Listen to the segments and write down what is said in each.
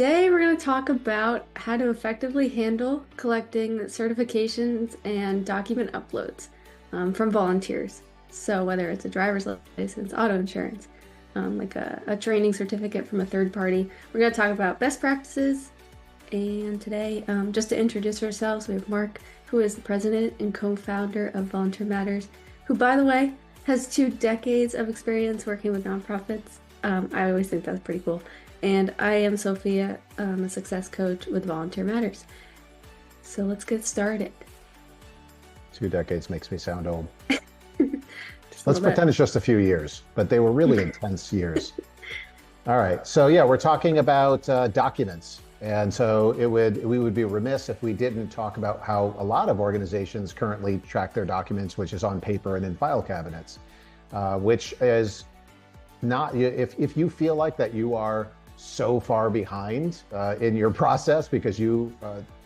Today, we're going to talk about how to effectively handle collecting certifications and document uploads from volunteers. So, whether it's a driver's license, auto insurance, like a training certificate from a third party, we're going to talk about best practices. And today, just to introduce ourselves, we have Mark, who is the president and co-founder of Volunteer Matters, who, by the way, has 2 decades of experience working with nonprofits. I always think that's pretty cool. And I am Sophia, a success coach with Volunteer Matters. So let's get started. 2 decades makes me sound old. Just a Let's little pretend bit. it's just a few years, but they were really intense years. All right. So yeah, we're talking about documents. And so we would be remiss if we didn't talk about how a lot of organizations currently track their documents, which is on paper and in file cabinets, which is not, if you feel like that you are so far behind in your process because you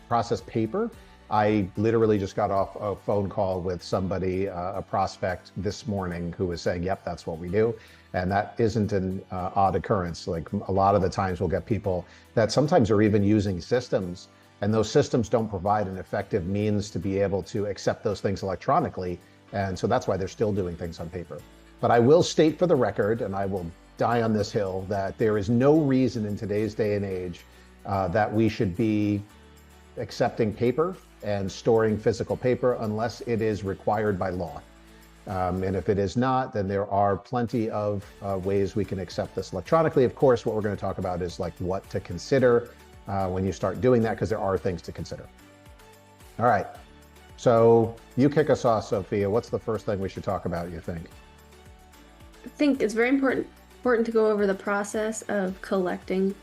process paper. I literally just got off a phone call with somebody, a prospect this morning, who was saying, yep, that's what we do. And that isn't an odd occurrence. Like a lot of the times we'll get people that sometimes are even using systems, and those systems don't provide an effective means to be able to accept those things electronically. And so that's why they're still doing things on paper. But I will state for the record, and I will die on this hill, that there is no reason in today's day and age that we should be accepting paper and storing physical paper unless it is required by law. And if it is not, then there are plenty of ways we can accept this electronically. Of course, what we're going to talk about is like what to consider when you start doing that, because there are things to consider. All right. So you kick us off, Sophia. What's the first thing we should talk about, you think? I think it's very important to go over the process of collecting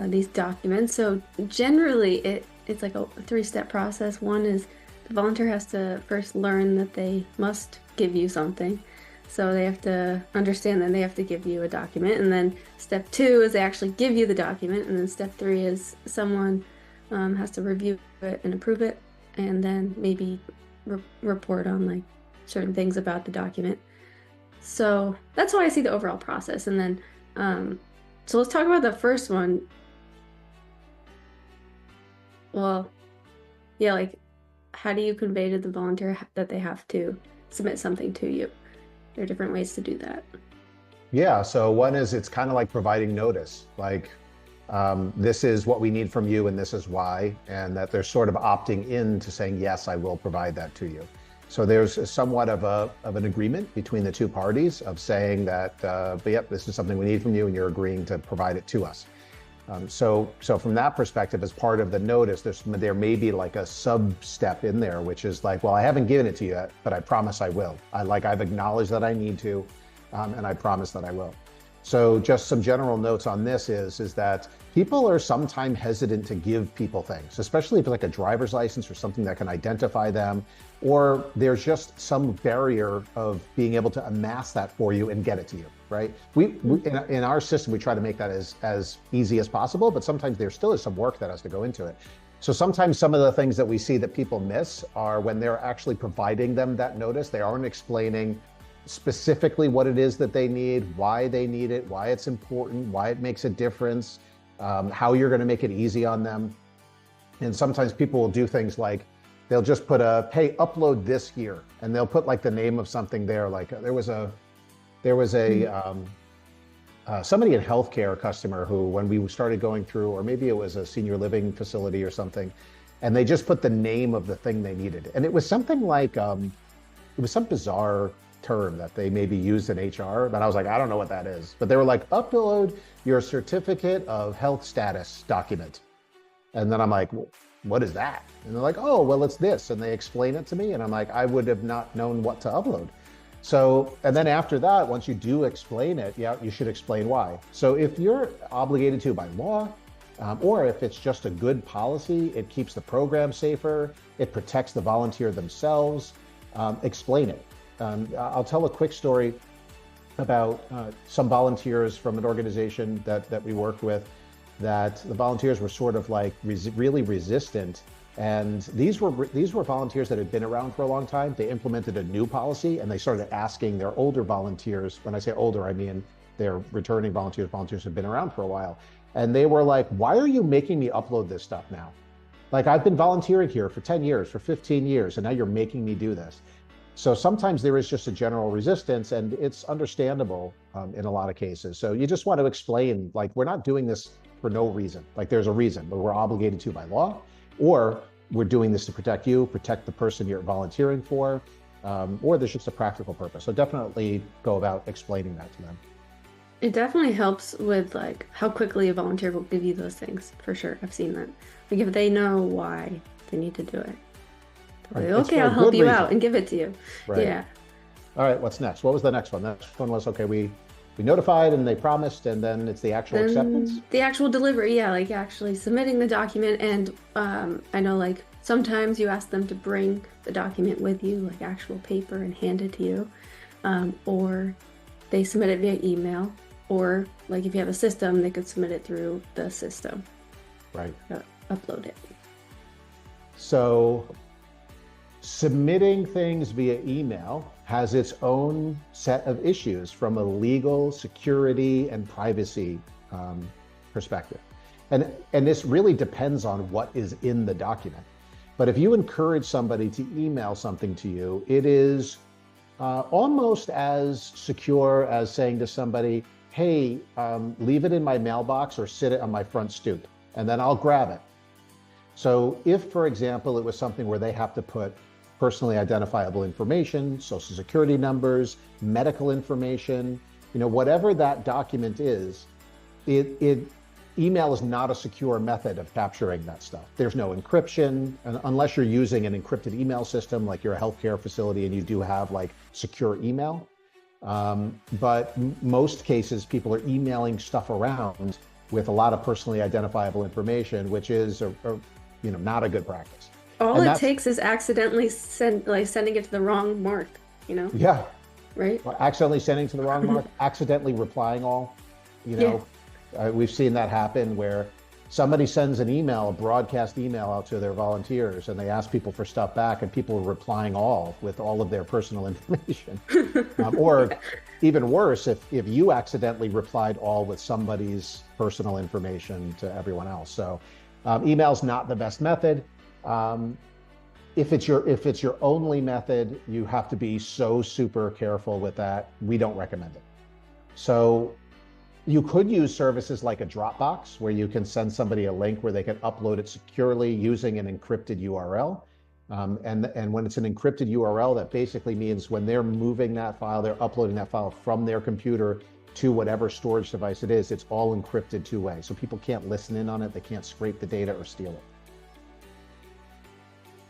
these documents. So generally, it's like a 3-step process. One is the volunteer has to first learn that they must give you something. So they have to understand that they have to give you a document. And then step 2 is they actually give you the document. And then step 3 is someone has to review it and approve it, and then maybe report on like certain things about the document. So that's how I see the overall process. And then, so let's talk about the first one. Well, yeah, like how do you convey to the volunteer that they have to submit something to you? There are different ways to do that. Yeah, so one is it's kind of like providing notice, like this is what we need from you and this is why, and that they're sort of opting in to saying, yes, I will provide that to you. So there's somewhat of an agreement between the two parties of saying that, but yep, this is something we need from you and you're agreeing to provide it to us. So from that perspective, as part of the notice, there may be like a sub-step in there, which is like, well, I haven't given it to you yet, but I promise I will. I've acknowledged that I need to, and I promise that I will. So just some general notes on this is that people are sometimes hesitant to give people things, especially if it's like a driver's license or something that can identify them, or there's just some barrier of being able to amass that for you and get it to you, right? In our system, we try to make that as easy as possible, but sometimes there still is some work that has to go into it. So sometimes some of the things that we see that people miss are when they're actually providing them that notice, they aren't explaining specifically what it is that they need, why they need it, why it's important, why it makes a difference, how you're going to make it easy on them. And sometimes people will do things like they'll just put hey, upload this here, and they'll put like the name of something there. Like there was a somebody in healthcare, a customer who, when we started going through, or maybe it was a senior living facility or something, and they just put the name of the thing they needed, and it was something like it was some bizarre term that they maybe used in HR, but I was like, I don't know what that is. But they were like, upload your certificate of health status document. And then I'm like, well, what is that? And they're like, oh, well, it's this. And they explain it to me. And I'm like, I would have not known what to upload. So, and then after that, once you do explain it, yeah, you should explain why. So if you're obligated to by law, or if it's just a good policy, it keeps the program safer, it protects the volunteer themselves, explain it. I'll tell a quick story about some volunteers from an organization that we worked with, that the volunteers were sort of like really resistant And these were volunteers that had been around for a long time. They implemented a new policy and they started asking their older volunteers. When I say older, I mean they're returning volunteers. Volunteers have been around for a while. And they were like, why are you making me upload this stuff now? Like, I've been volunteering here for 10 years, for 15 years, and now you're making me do this. So sometimes there is just a general resistance, and it's understandable in a lot of cases. So you just want to explain, like, we're not doing this for no reason. Like, there's a reason, but we're obligated to by law, or we're doing this to protect you, protect the person you're volunteering for, or there's just a practical purpose. So definitely go about explaining that to them. It definitely helps with like how quickly a volunteer will give you those things, for sure. I've seen that. Like if they know why they need to do it. Right. Like, It's okay, for a I'll help good you reason. out and give it to you. Right. Yeah. All right, what's next? What was the next one? The next one was, okay, we notified and they promised, and then it's the actual acceptance? Then the actual delivery, yeah, like actually submitting the document. And I know like sometimes you ask them to bring the document with you, like actual paper, and hand it to you. Or they submit it via email. Or like if you have a system, they could submit it through the system. Right. Upload it. So submitting things via email has its own set of issues from a legal, security, and privacy perspective. And this really depends on what is in the document. But if you encourage somebody to email something to you, it is almost as secure as saying to somebody, hey, leave it in my mailbox or sit it on my front stoop, and then I'll grab it. So if, for example, it was something where they have to put personally identifiable information, social security numbers, medical information, whatever that document is, email is not a secure method of capturing that stuff. There's no encryption, unless you're using an encrypted email system, like you're a healthcare facility and you do have like secure email. But most cases, people are emailing stuff around with a lot of personally identifiable information, which is not a good practice. All it takes is accidentally sending it to the wrong mark, Yeah. Right? Or accidentally sending to the wrong mark, accidentally replying all, Yeah. We've seen that happen where somebody sends an email, a broadcast email out to their volunteers, and they ask people for stuff back, and people are replying all with all of their personal information. Or even worse, if you accidentally replied all with somebody's personal information to everyone else. So email's not the best method. If it's your only method, you have to be so super careful with that. We don't recommend it. So you could use services like a Dropbox, where you can send somebody a link where they can upload it securely using an encrypted URL. And when it's an encrypted URL, that basically means when they're moving that file, they're uploading that file from their computer to whatever storage device it is, it's all encrypted two-way. So people can't listen in on it, they can't scrape the data or steal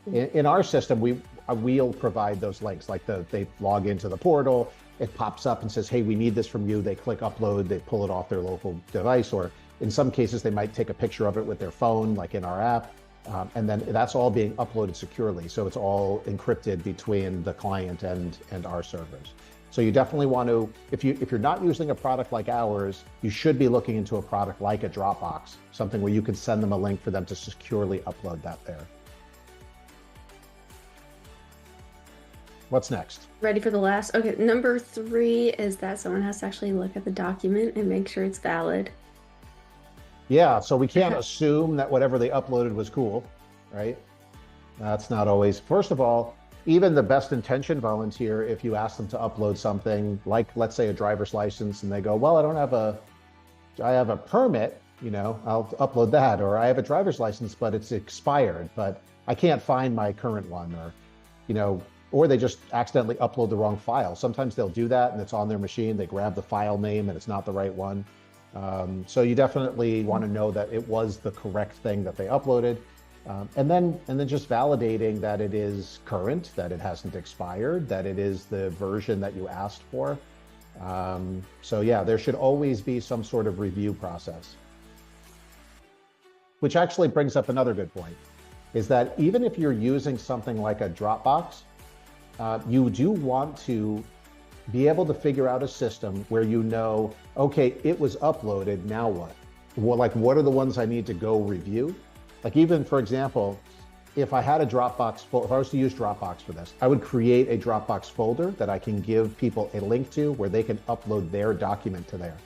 it. In our system, we'll provide those links, like they log into the portal, it pops up and says, hey, we need this from you. They click upload, they pull it off their local device, or in some cases, they might take a picture of it with their phone, like in our app. And then that's all being uploaded securely. So it's all encrypted between the client and our servers. So you definitely want to, if you're not using a product like ours, you should be looking into a product like a Dropbox, something where you can send them a link for them to securely upload that there. What's next? Ready for the last? Okay, number 3 is that someone has to actually look at the document and make sure it's valid. Yeah, so we can't assume that whatever they uploaded was cool, right? That's not always. First of all, even the best intentioned volunteer, if you ask them to upload something like, let's say, a driver's license, and they go, well, I have a permit, I'll upload that, or I have a driver's license, but it's expired, but I can't find my current one, or they just accidentally upload the wrong file. Sometimes they'll do that and it's on their machine. They grab the file name and it's not the right one. So you definitely want to know that it was the correct thing that they uploaded. And then just validating that it is current, that it hasn't expired, that it is the version that you asked for. So yeah, there should always be some sort of review process. Which actually brings up another good point, is that even if you're using something like a Dropbox, you do want to be able to figure out a system where okay, it was uploaded, now what? Well, like, what are the ones I need to go review? Like, even, for example, if I had a Dropbox folder, if I was to use Dropbox for this, I would create a Dropbox folder that I can give people a link to where they can upload their document to there.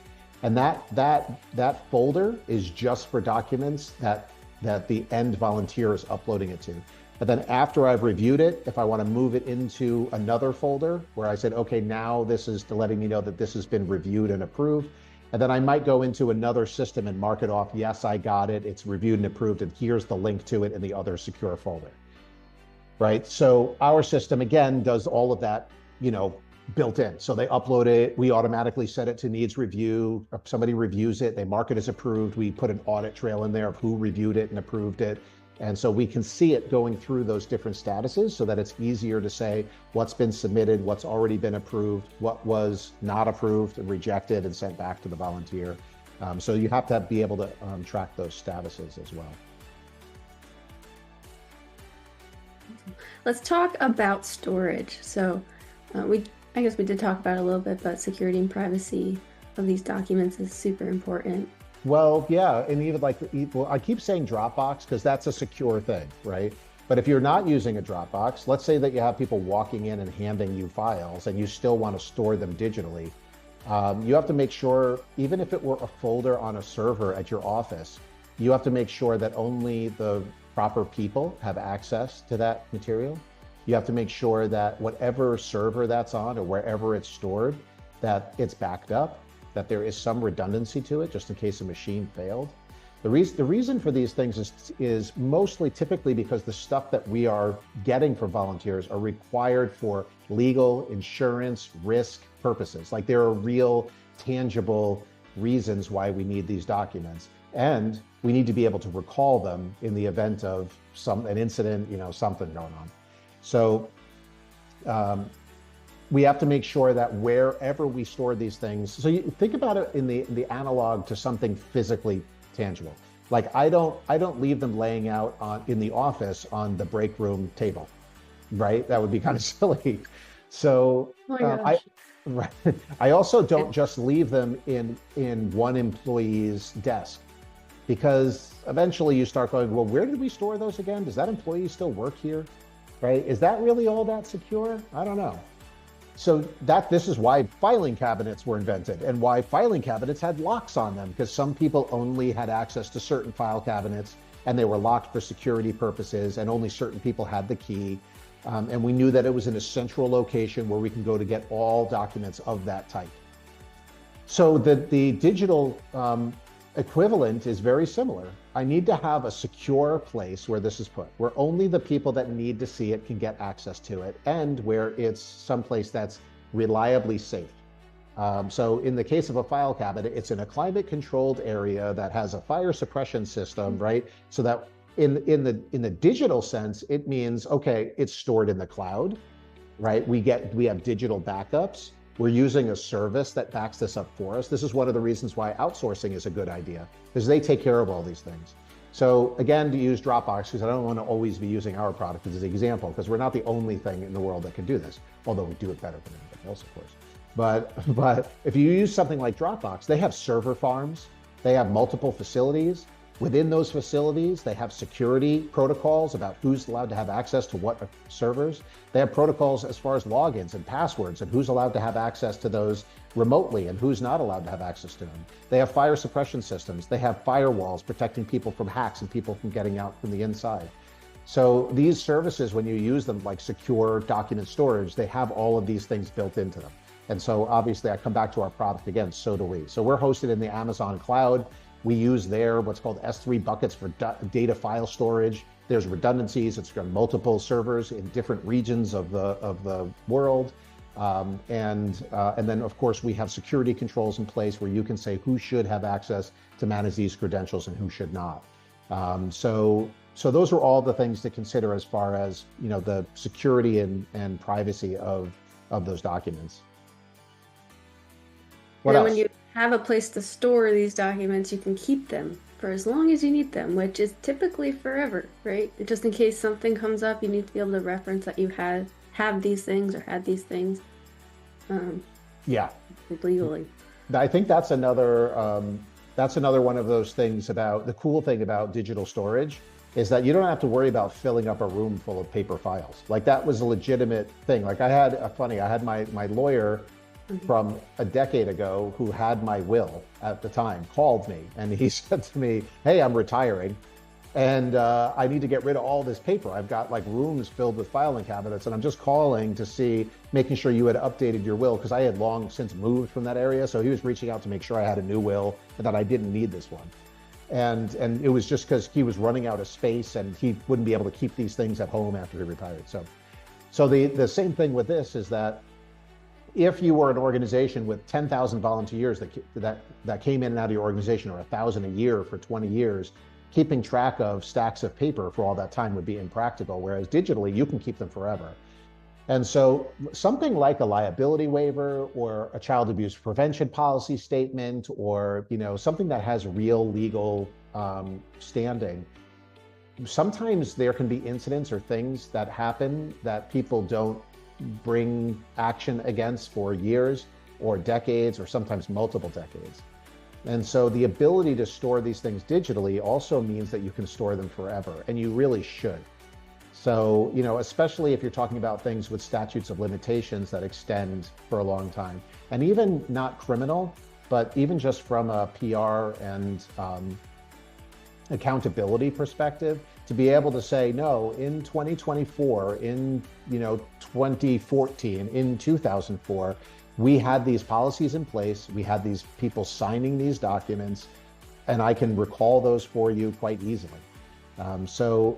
And that folder is just for documents that the end volunteer is uploading it to. But then after I've reviewed it, if I want to move it into another folder where I said, okay, now this is letting me know that this has been reviewed and approved. And then I might go into another system and mark it off. Yes, I got it. It's reviewed and approved. And here's the link to it in the other secure folder. Right. So our system, again, does all of that, built in. So they upload it. We automatically set it to needs review. If somebody reviews it, they mark it as approved. We put an audit trail in there of who reviewed it and approved it. And so we can see it going through those different statuses so that it's easier to say what's been submitted, what's already been approved, what was not approved and rejected and sent back to the volunteer. So you have to be able to track those statuses as well. Let's talk about storage. So I guess we did talk about it a little bit, but security and privacy of these documents is super important. Well, yeah, and even I keep saying Dropbox because that's a secure thing, right? But if you're not using a Dropbox, let's say that you have people walking in and handing you files and you still want to store them digitally, you have to make sure, even if it were a folder on a server at your office, you have to make sure that only the proper people have access to that material. You have to make sure that whatever server that's on or wherever it's stored, that it's backed up, that there is some redundancy to it just in case a machine failed. The reason for these things is mostly typically because the stuff that we are getting from volunteers are required for legal, insurance, risk purposes. Like there are real, tangible reasons why we need these documents. And we need to be able to recall them in the event of an incident, something going on. So we have to make sure that wherever we store these things, so you think about it in the analog to something physically tangible. Like I don't leave them laying out in the office on the break room table, right? That would be kind of silly. So I also don't just leave them in one employee's desk, because eventually you start going, well, where did we store those again? Does that employee still work here? Right? Is that really all that secure? I don't know. So this is why filing cabinets were invented and why filing cabinets had locks on them, because some people only had access to certain file cabinets and they were locked for security purposes and only certain people had the key. And we knew that it was in a central location where we can go to get all documents of that type. So the digital equivalent is very similar. I need to have a secure place where this is put, where only the people that need to see it can get access to it, and where it's someplace that's reliably safe. So in the case of a file cabinet, it's in a climate-controlled area that has a fire suppression system, right? So that in the digital sense, it means, okay, it's stored in the cloud, right? We have digital backups. We're using a service that backs this up for us. This is one of the reasons why outsourcing is a good idea, because they take care of all these things. So again, to use Dropbox, because I don't want to always be using our product as an example, because we're not the only thing in the world that can do this, although we do it better than anybody else, of course. But if you use something like Dropbox, they have server farms, they have multiple facilities. Within those facilities, they have security protocols about who's allowed to have access to what servers. They have protocols as far as logins and passwords and who's allowed to have access to those remotely and who's not allowed to have access to them. They have fire suppression systems. They have firewalls protecting people from hacks and people from getting out from the inside. So these services, when you use them like secure document storage, they have all of these things built into them. And so obviously I come back to our product again, so do we. So we're hosted in the Amazon cloud. We use there what's called S3 buckets for data file storage. There's redundancies. It's got multiple servers in different regions of the world. And then, of course, we have security controls in place where you can say who should have access to manage these credentials and who should not. So those are all the things to consider as far as the security and privacy of those documents. What else? When you have a place to store these documents, you can keep them for as long as you need them, which is typically forever, right? Just in case something comes up, you need to be able to reference that you have these things or had these things. Yeah. Legally. I think that's another one of those things about the cool thing about digital storage is that you don't have to worry about filling up a room full of paper files. Like that was a legitimate thing. Like I had my lawyer Mhm. from a decade ago who had my will at the time called me and he said to me, "Hey, I'm retiring and I need to get rid of all this paper. I've got like rooms filled with filing cabinets and I'm just calling to see, making sure you had updated your will because I had long since moved from that area." So he was reaching out to make sure I had a new will and that I didn't need this one. And it was just because he was running out of space and he wouldn't be able to keep these things at home after he retired. So the same thing with this is that if you were an organization with 10,000 volunteers that came in and out of your organization, or 1,000 a year for 20 years, keeping track of stacks of paper for all that time would be impractical. Whereas digitally, you can keep them forever. And so something like a liability waiver or a child abuse prevention policy statement, or something that has real legal standing. Sometimes there can be incidents or things that happen that people don't bring action against for years or decades, or sometimes multiple decades. And so the ability to store these things digitally also means that you can store them forever, and you really should. So, especially if you're talking about things with statutes of limitations that extend for a long time, and even not criminal, but even just from a PR and accountability perspective, to be able to say, no, in 2024, in 2014, in 2004, we had these policies in place, we had these people signing these documents, and I can recall those for you quite easily. So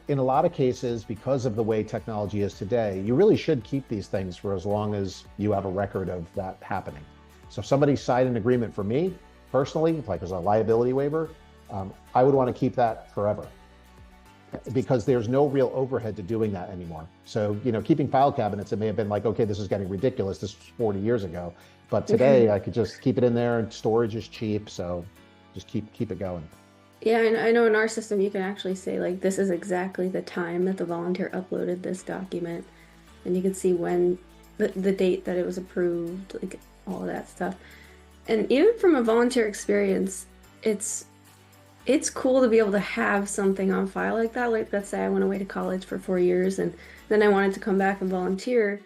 in a lot of cases, because of the way technology is today, you really should keep these things for as long as you have a record of that happening. So if somebody signed an agreement for me personally, like as a liability waiver, I would want to keep that forever, because there's no real overhead to doing that anymore. So, keeping file cabinets, it may have been like, okay, this is getting ridiculous. This was 40 years ago. But today I could just keep it in there, and storage is cheap. So just keep it going. Yeah, and I know in our system you can actually say like this is exactly the time that the volunteer uploaded this document, and you can see when the date that it was approved, like all of that stuff. And even from a volunteer experience, it's cool to be able to have something on file like that. Like, let's say I went away to college for 4 years and then I wanted to come back and volunteer.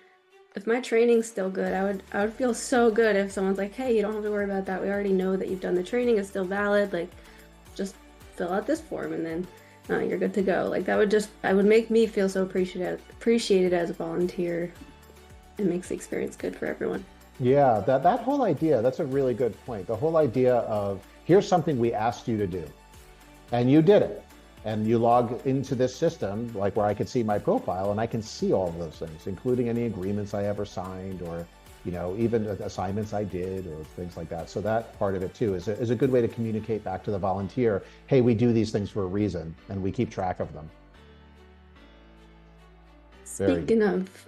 If my training's still good, I would feel so good if someone's like, "Hey, you don't have to worry about that. We already know that you've done the training. It's still valid. Like, just fill out this form and then you're good to go." Like I would make me feel so appreciated as a volunteer. It makes the experience good for everyone. Yeah, that whole idea, that's a really good point. The whole idea of, here's something we asked you to do, and you did it. And you log into this system, like where I could see my profile, and I can see all of those things, including any agreements I ever signed, or even assignments I did, or things like that. So that part of it too is a good way to communicate back to the volunteer, hey, we do these things for a reason, and we keep track of them. Speaking of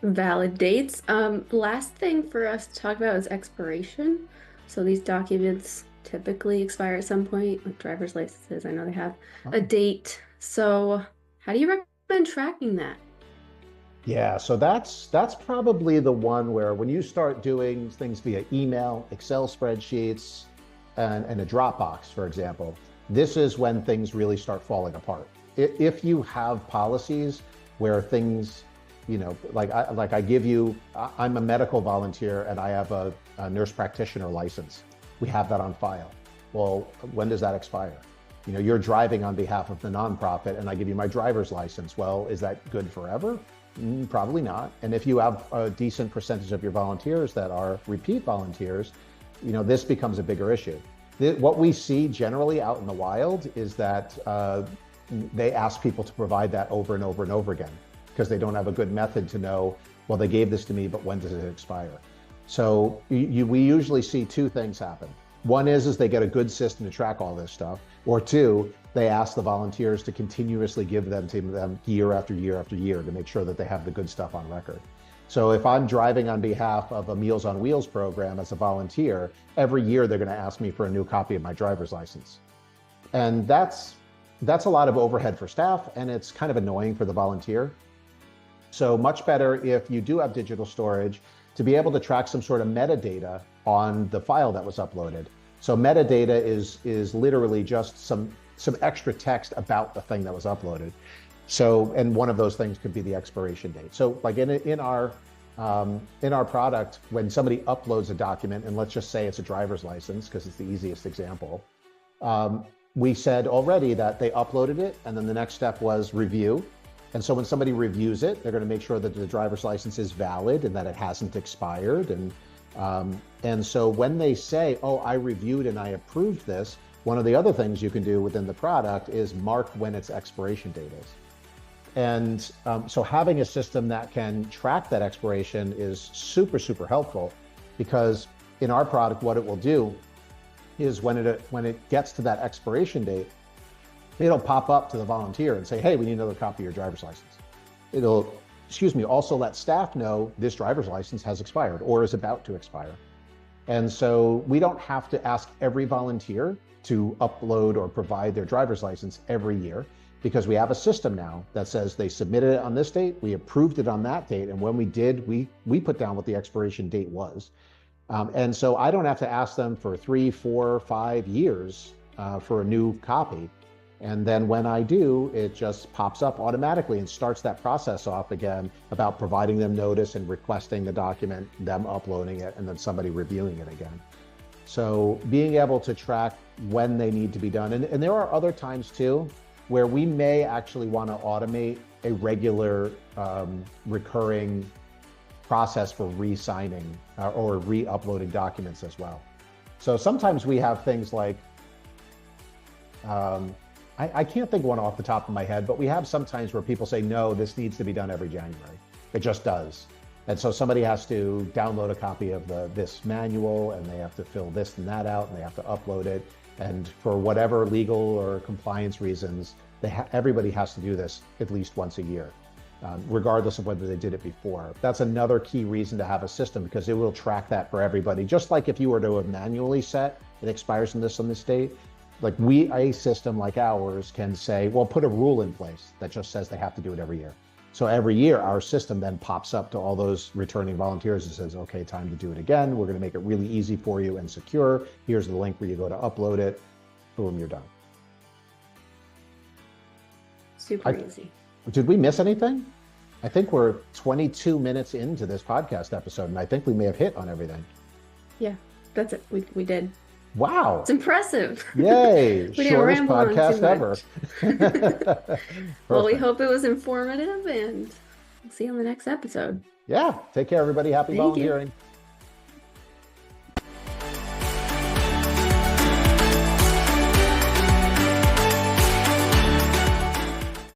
valid dates, last thing for us to talk about is expiration. So these documents typically expire at some point, like driver's licenses. I know they have a date. So how do you recommend tracking that? Yeah, so that's probably the one where when you start doing things via email, Excel spreadsheets, and a Dropbox, for example, this is when things really start falling apart. If you have policies where things, like I give you, I'm a medical volunteer and I have a nurse practitioner license. We have that on file. Well, when does that expire? You're driving on behalf of the nonprofit and I give you my driver's license. Well, is that good forever? Probably not. And if you have a decent percentage of your volunteers that are repeat volunteers, this becomes a bigger issue. What we see generally out in the wild is that they ask people to provide that over and over and over again because they don't have a good method to know, well, they gave this to me, but when does it expire? So we usually see two things happen. One is they get a good system to track all this stuff, or two, they ask the volunteers to continuously give them to them year after year after year to make sure that they have the good stuff on record. So if I'm driving on behalf of a Meals on Wheels program as a volunteer, every year they're going to ask me for a new copy of my driver's license. And that's a lot of overhead for staff, and it's kind of annoying for the volunteer. So much better if you do have digital storage to be able to track some sort of metadata on the file that was uploaded. So metadata is literally just some some extra text about the thing that was uploaded. So, and one of those things could be the expiration date. So like in our product, when somebody uploads a document, and let's just say it's a driver's license, because it's the easiest example, we said already that they uploaded it, and then the next step was review. And so when somebody reviews it, they're going to make sure that the driver's license is valid and that it hasn't expired. And so when they say, oh, I reviewed and I approved this, one of the other things you can do within the product is mark when its expiration date is. And so having a system that can track that expiration is super, super helpful, because in our product, what it will do is when it gets to that expiration date, it'll pop up to the volunteer and say, hey, we need another copy of your driver's license. It'll, also let staff know this driver's license has expired or is about to expire. And so we don't have to ask every volunteer to upload or provide their driver's license every year, because we have a system now that says they submitted it on this date, we approved it on that date, and when we did, we put down what the expiration date was. And so I don't have to ask them for 3, 4, 5 years for a new copy. And then when I do, it just pops up automatically and starts that process off again about providing them notice and requesting the document, them uploading it, and then somebody reviewing it again. So being able to track when they need to be done. And there are other times too, where we may actually want to automate a regular recurring process for re-signing or re-uploading documents as well. So sometimes we have things like, I can't think of one off the top of my head, but we have sometimes where people say, no, this needs to be done every January. It just does. And so somebody has to download a copy of this manual, and they have to fill this and that out, and they have to upload it. And for whatever legal or compliance reasons, everybody has to do this at least once a year, regardless of whether they did it before. That's another key reason to have a system, because it will track that for everybody. Just like if you were to have manually set, it expires on this date. Like a system like ours can say, well, put a rule in place that just says they have to do it every year. So every year, our system then pops up to all those returning volunteers and says, okay, time to do it again. We're going to make it really easy for you and secure. Here's the link where you go to upload it. Boom, you're done. Super easy. Did we miss anything? I think we're 22 minutes into this podcast episode, and I think we may have hit on everything. Yeah, that's it. We did. Wow. It's impressive. Yay. Shortest podcast ever. Well, we hope it was informative, and we'll see you on the next episode. Yeah. Take care, everybody. Happy volunteering.